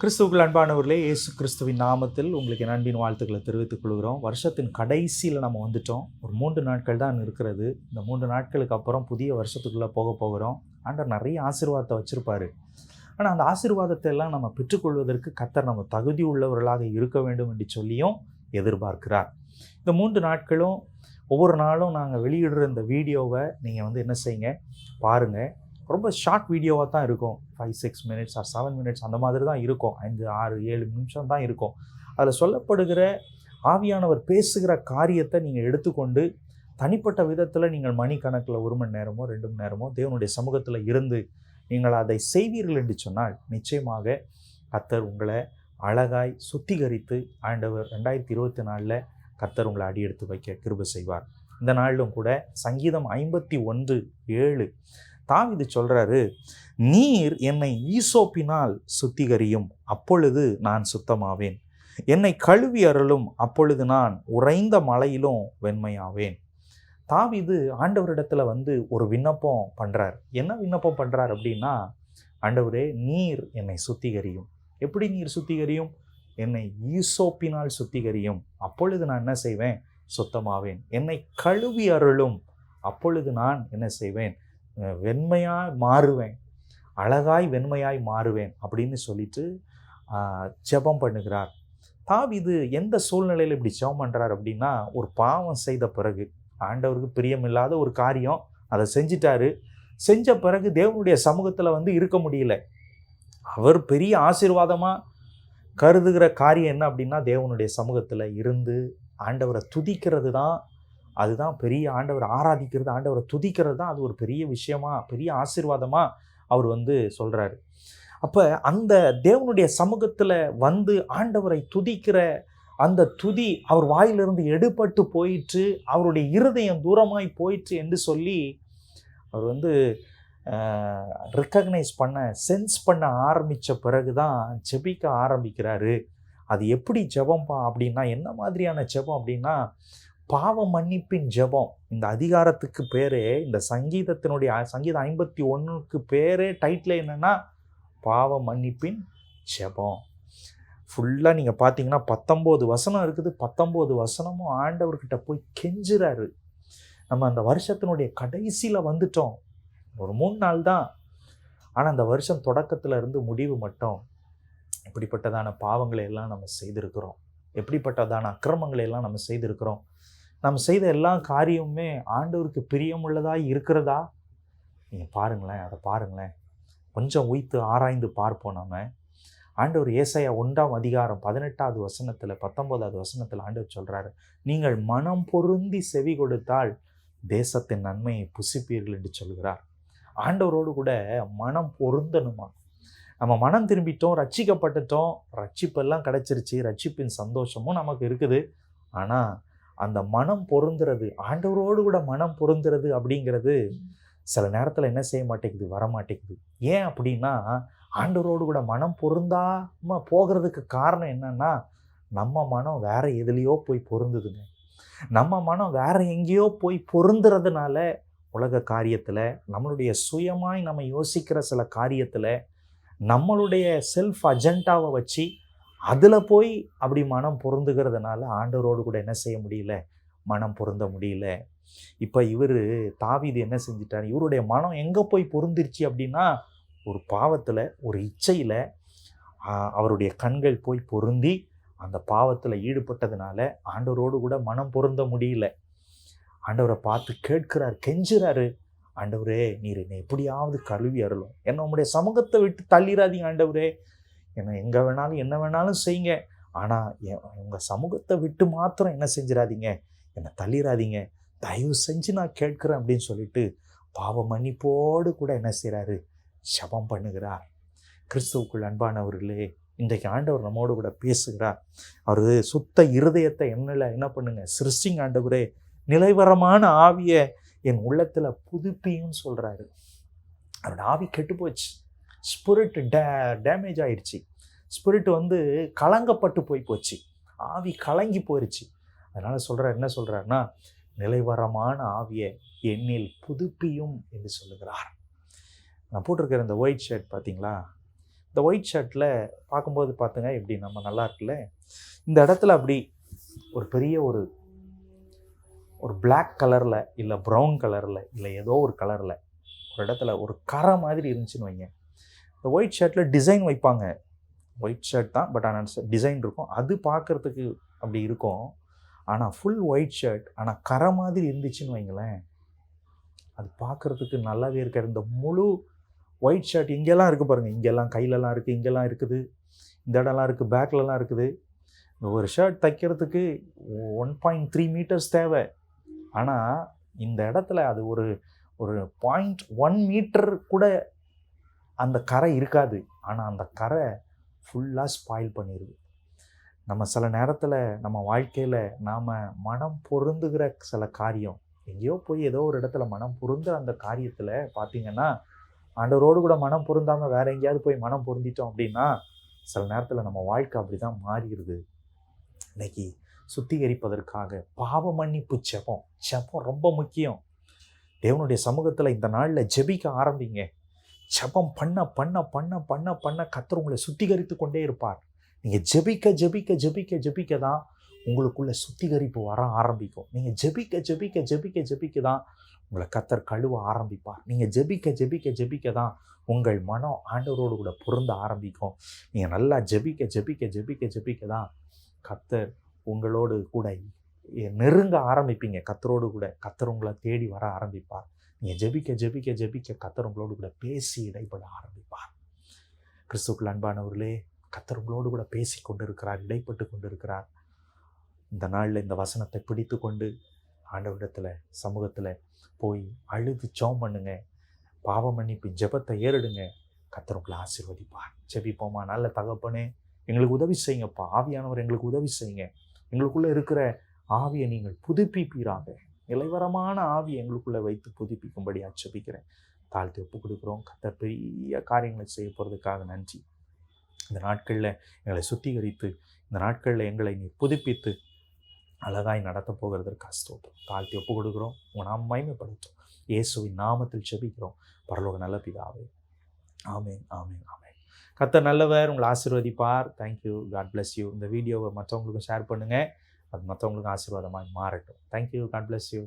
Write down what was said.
கிறிஸ்துவுக்குள் அன்பானவர்களே, இயேசு கிறிஸ்துவின் நாமத்தில் உங்களுக்கு என் அன்பின் வாழ்த்துக்களை தெரிவித்துக் கொள்கிறோம். வருஷத்தின் கடைசியில் நம்ம வந்துட்டோம். ஒரு 3 நாட்கள் தான் இருக்கிறது. இந்த 3 நாட்களுக்கு அப்புறம் புதிய வருஷத்துக்குள்ளே போகிறோம். ஆண்டவர் நிறைய ஆசீர்வாதத்தை வச்சுருப்பார். ஆனால் அந்த ஆசீர்வாதத்தை எல்லாம் நம்ம பெற்றுக்கொள்வதற்கு கர்த்தர் நம்ம தகுதி உள்ளவர்களாக இருக்க வேண்டும் என்று சொல்லியும் எதிர்பார்க்கிறார். இந்த 3 நாட்களும் ஒவ்வொரு நாளும் நாங்கள் வெளியிடுற இந்த வீடியோவை நீங்கள் என்ன செய்யுங்க, பாருங்கள். ரொம்ப ஷார்ட் வீடியோவாக தான் இருக்கும். 5-6 மினிட்ஸ் ஆர் 7 மினிட்ஸ் அந்த மாதிரி தான் இருக்கும். 5-6-7 நிமிஷம் தான் இருக்கும். அதில் சொல்லப்படுகிற ஆவியானவர் பேசுகிற காரியத்தை நீங்கள் எடுத்துக்கொண்டு தனிப்பட்ட விதத்தில் நீங்கள் மணிக்கணக்கில் 1 மணி நேரமோ 2 மணி நேரமோ தேவனுடைய சமூகத்தில் இருந்து நீங்கள் அதை செய்வீர்கள் என்று சொன்னால் நிச்சயமாக கர்த்தர் உங்களை அழகாய் சுத்திகரித்து ஆண்டவர் 2024 கர்த்தர் உங்களை அடியெடுத்து வைக்க கிருபை செய்வார். இந்த நாளிலும் கூட சங்கீதம் 51:7 தாவீது சொல்றாரு, நீர் என்னை ஈசோப்பினால் சுத்திகரியும், அப்பொழுது நான் சுத்தமாவேன். என்னை கழுவி அருளும், அப்பொழுது நான் உறைந்த மலையிலும் வெண்மையாவேன். தாவீது ஆண்டவரிடத்துல ஒரு விண்ணப்பம் பண்றார். என்ன விண்ணப்பம் பண்றார் அப்படின்னா, ஆண்டவரே நீர் என்னை சுத்திகரியும். எப்படி நீர் சுத்திகரியும்? என்னை ஈசோப்பினால் சுத்திகரியும், அப்பொழுது நான் என்ன செய்வேன்? சுத்தமாவேன். என்னை கழுவி அருளும், அப்பொழுது நான் என்ன செய்வேன்? வெண்மையாய் மாறுவேன், அழகாய் வெண்மையாய் மாறுவேன் அப்படின்னு சொல்லிட்டு ஜெபம் பண்ணுகிறார். தாவீது எந்த சூழ்நிலையில் இப்படி ஜெபம் பண்ணுறார் அப்படின்னா, ஒரு பாவம் செய்த பிறகு, ஆண்டவருக்கு பிரியமில்லாத ஒரு காரியம் அதை செஞ்சிட்டாரு. செஞ்ச பிறகு தேவனுடைய சமூகத்தில் இருக்க முடியல. அவர் பெரிய ஆசீர்வாதமாக கருதுகிற காரியம் என்ன அப்படின்னா, தேவனுடைய சமூகத்தில் இருந்து ஆண்டவரை துதிக்கிறது தான். அதுதான் பெரிய, ஆண்டவரை ஆராதிக்கிறது, ஆண்டவரை துதிக்கிறது தான் அது ஒரு பெரிய விஷயமா, பெரிய ஆசீர்வாதமாக அவர் சொல்கிறாரு. அப்போ அந்த தேவனுடைய சமூகத்தில் ஆண்டவரை துதிக்கிற அந்த துதி அவர் வாயிலிருந்து எடுபட்டு போயிற்று, அவருடைய இருதயம் தூரமாய் போயிற்று என்று சொல்லி அவர் ரெக்கக்னைஸ் பண்ண, சென்ஸ் பண்ண ஆரம்பித்த பிறகு தான் ஜெபிக்க ஆரம்பிக்கிறாரு. அது எப்படி ஜெபம்பா அப்படின்னா, என்ன மாதிரியான ஜெபம் அப்படின்னா, பாவ மன்னிப்பின் ஜெபம். இந்த அதிகாரத்துக்கு பேரே, இந்த சங்கீதம் 51க்கு பேரே டைட்டில் என்னன்னா, பாவ மன்னிப்பின் ஜெபம். ஃபுல்லாக நீங்கள் பார்த்தீங்கன்னா 19 வசனம் இருக்குது. 19 வசனமும் ஆண்டவர்கிட்ட போய் கெஞ்சுறாரு. நம்ம அந்த வருஷத்தினுடைய கடைசியில் வந்துட்டோம். ஒரு 3 நாள் தான். ஆனால் அந்த வருஷம் தொடக்கத்தில் இருந்து முடிவு மட்டும் எப்படிப்பட்டதான பாவங்களை எல்லாம் நம்ம செய்திருக்கிறோம், எப்படிப்பட்டதான அக்கிரமங்களை எல்லாம் நம்ம செய்திருக்கிறோம். நம்ம செய்த எல்லா காரியமுமே ஆண்டவருக்கு பிரியமுள்ளதாக இருக்கிறதா? நீங்கள் பாருங்களேன், அதை பாருங்களேன். கொஞ்சம் உய்த்து ஆராய்ந்து பார்ப்போம். நம்ம ஆண்டவர் ஏசாயா 1:18 வசனத்தில் 19 வசனத்தில் ஆண்டவர் சொல்கிறாரு, நீங்கள் மனம் பொருந்தி செவி கொடுத்தால் தேசத்தின் நன்மையை புசிப்பீர்கள் என்று சொல்கிறார். ஆண்டவரோடு கூட மனம் பொருந்தணுமா? நம்ம மனம் திரும்பிட்டோம், ரட்சிக்கப்பட்டுட்டோம், ரட்சிப்பெல்லாம் கிடச்சிருச்சு, ரட்சிப்பின் சந்தோஷமும் நமக்கு இருக்குது. ஆனால் அந்த மனம் பொருந்துறது, ஆண்டவரோடு கூட மனம் பொருந்துறது அப்படிங்கிறது சில நேரத்தில் என்ன செய்ய மாட்டேங்குது, வரமாட்டேங்குது. ஏன் அப்படின்னா, ஆண்டவரோடு கூட மனம் பொருந்தாமல் போகிறதுக்கு காரணம் என்னன்னா, நம்ம மனம் வேற எதுலேயோ போய் பொருந்துதுங்க. நம்ம மனம் வேற எங்கேயோ போய் பொருந்துறதுனால உலக காரியத்தில், நம்மளுடைய சுயமாய் நம்ம யோசிக்கிற சில காரியத்தில், நம்மளுடைய செல்ஃப் அஜெண்டாவை வச்சு அதில் போய் அப்படி மனம் பொருந்துகிறதுனால ஆண்டவரோடு கூட என்ன செய்ய முடியல, மனம் பொருந்த முடியல. இப்போ தாவீது என்ன செஞ்சிட்டார்? இவருடைய மனம் எங்கே போய் பொருந்திருச்சு அப்படின்னா, ஒரு பாவத்தில், ஒரு இச்சையில் அவருடைய கண்கள் போய் பொருந்தி அந்த பாவத்தில் ஈடுபட்டதுனால ஆண்டவரோடு கூட மனம் பொருந்த முடியல. ஆண்டவரை பார்த்து கேட்கிறார், கெஞ்சுறாரு, ஆண்டவரே நீர் என்னை எப்படியாவது கழுவி அருளும், என்னை உங்களுடைய சமூகத்தை விட்டு தள்ளிடாதீங்க ஆண்டவரே, என்னை எங்கே வேணாலும் என்ன வேணாலும் செய்யுங்க, ஆனால் உங்கள் சமூகத்தை விட்டு மாத்திரம் என்ன செஞ்சிடாதீங்க, என்னை தள்ளிடாதீங்க, தயவு செஞ்சு நான் கேட்குறேன் அப்படின்னு சொல்லிட்டு பாவ மன்னிப்போடு கூட என்ன செய்கிறாரு, ஜெபம் பண்ணுகிறார். கிறிஸ்துவுக்குள் அன்பானவர்களே, இன்றைக்கு ஆண்டவர் நம்மோடு கூட பேசுகிறார். அவர் சுத்த இருதயத்தை என்ன பண்ணுங்க, சிருஷ்டிங்க ஆண்டவரே, நிலைவரமான ஆவியை என் உள்ளத்தில் புதுப்பியும் சொல்கிறாரு. அவரோட ஆவி கெட்டு போச்சு, ஸ்பிரிட் டேமேஜ் ஆயிடுச்சு, ஸ்பிரிட் கலங்கப்பட்டு போச்சு, ஆவி கலங்கி போயிடுச்சு. அதனால் சொல்கிறார், என்ன சொல்கிறாருன்னா, நிலைவரமான ஆவியை என்னில் புதுப்பியும் என்று சொல்லுகிறார். நான் போட்டிருக்கிற இந்த ஒயிட் ஷர்ட் பார்த்தீங்களா, இந்த ஒயிட் ஷர்ட்டில் பார்க்கும்போது பார்த்துங்க எப்படி நம்ம நல்லா இருக்குல்ல, இந்த இடத்துல அப்படி ஒரு பெரிய ஒரு ஒரு பிளாக் கலரில் இல்லை ப்ரௌன் கலரில் இல்லை ஏதோ ஒரு கலரில் ஒரு இடத்துல ஒரு கரை மாதிரி இருந்துச்சுன்னு வைங்க. இந்த ஒயிட் ஷர்ட்டில் டிசைன் வைப்பாங்க, ஒயிட் ஷர்ட் தான், பட் ஆனால் டிசைன் இருக்கும், அது பார்க்குறதுக்கு அப்படி இருக்கும். ஆனால் ஃபுல் ஒயிட் ஷர்ட் ஆனால் கரை மாதிரி இருந்துச்சுன்னு வைங்களேன், அது பார்க்குறதுக்கு நல்லாவே இருக்காது. இந்த முழு ஒயிட் ஷர்ட் இங்கெல்லாம் இருக்குது பாருங்கள், இங்கெல்லாம் கையிலலாம் இருக்குது, இங்கெல்லாம் இருக்குது, இந்த இடம்லாம் இருக்குது, பேக்லலாம் இருக்குது. இந்த ஒரு ஷர்ட் தைக்கிறதுக்கு 1.3 மீட்டர்ஸ் தேவை. ஆனால் இந்த இடத்துல அது ஒரு 0.1 மீட்டர் கூட அந்த கரை இருக்காது. ஆனால் அந்த கரை ஃபுல்லாக ஸ்பாயில் பண்ணிடுது. நம்ம சில நேரத்தில் நம்ம வாழ்க்கையில் நாம் மனம் பொருந்துகிற சில காரியம், எங்கேயோ போய் ஏதோ ஒரு இடத்துல மனம் பொருந்த அந்த காரியத்தில் பார்த்திங்கன்னா, ஆண்டவரோடு கூட மனம் பொருந்தாமல் வேறு எங்கேயாவது போய் மனம் பொருந்திட்டோம் அப்படின்னா சில நேரத்தில் நம்ம வாழ்க்கை அப்படி தான் மாறிடுது. இன்னைக்கு சுத்திகரிப்பதற்காக பாவ மன்னிப்பு ஜெபம் ரொம்ப முக்கியம். தேவனுடைய சமூகத்தில் இந்த நாளில் ஜெபிக்க ஆரம்பிங்க. ஜெபம் பண்ண பண்ண பண்ண பண்ண பண்ண கர்த்தர் உங்களை சுத்திகரித்து கொண்டே இருப்பார். நீங்கள் ஜெபிக்க ஜெபிக்க ஜெபிக்க ஜெபிக்க தான் உங்களுக்குள்ள சுத்திகரிப்பு வர ஆரம்பிக்கும். நீங்கள் ஜெபிக்க ஜெபிக்க ஜெபிக்க ஜெபிக்க தான் உங்களை கர்த்தர் கழுவ ஆரம்பிப்பார். நீங்கள் ஜெபிக்க ஜெபிக்க ஜெபிக்க தான் உங்கள் மனம் ஆண்டவரோடு கூட பொருந்த ஆரம்பிக்கும். நீங்கள் நல்லா ஜெபிக்க ஜெபிக்க ஜெபிக்க ஜெபிக்க தான் கர்த்தர் உங்களோடு கூட நெருங்க ஆரம்பிப்பீங்க. கர்த்தரோடு கூட கர்த்தர் உங்களை தேடி வர ஆரம்பிப்பார். நீங்கள் ஜெபிக்க ஜெபிக்க ஜெபிக்க கர்த்தர் உங்களோடு கூட பேசி இடைப்பட ஆரம்பிப்பார். கிறிஸ்துவுக்குள் அன்பானவர்களே, கர்த்தர் உங்களோடு கூட பேசி கொண்டு இருக்கிறார், இடைப்பட்டு கொண்டு இருக்கிறார். இந்த நாளில் இந்த வசனத்தை பிடித்து கொண்டு ஆண்டவரிடத்தில் சமூகத்தில் போய் அழுது ஜெபம் பண்ணுங்க. பாவ மன்னிப்பு ஜெபத்தை ஏறிடுங்க. கர்த்தர் உங்களை ஆசீர்வதிப்பார். ஜெபிப்போமா. நல்ல தகப்பனே, எங்களுக்கு உதவி செய்யுங்கப்பா. ஆவியானவர் எங்களுக்கு உதவி செய்யுங்க. எங்களுக்குள்ளே இருக்கிற ஆவியை நீங்கள் புதுப்பிப்பீராக. நிலைவரமான ஆவியை எங்களுக்குள்ளே வைத்து புதுப்பிக்கும்படி ஜெபிக்கிறேன். தாழ்த்தி ஒப்பு கொடுக்குறோம். கர்த்தர் பெரிய காரியங்களை செய்ய போகிறதுக்காக நன்றி. இந்த நாட்களில் எங்களை சுத்திகரித்து, இந்த நாட்களில் எங்களை நீ புதுப்பித்து அழகாய் நடத்த போகிறதற்கு ஸ்தோத்திரம். தாழ்த்தி ஒப்பு கொடுக்குறோம். உங்கள் நாம் மகிமைப்படுத்தும். இயேசுவின் நாமத்தில் ஜெபிக்கிறோம் பரலோக நல்ல பிதாவே. ஆமேன் ஆமேன் ஆமேன். கர்த்தர் நல்லவர், உங்களை ஆசீர்வதிப்பார். தேங்க்யூ. God bless you. இந்த வீடியோவை மற்றவங்களுக்கும் ஷேர் பண்ணுங்கள். அது மற்றவங்களுக்கும் ஆசீர்வாதமாக மாறட்டும். தேங்க்யூ. God bless you.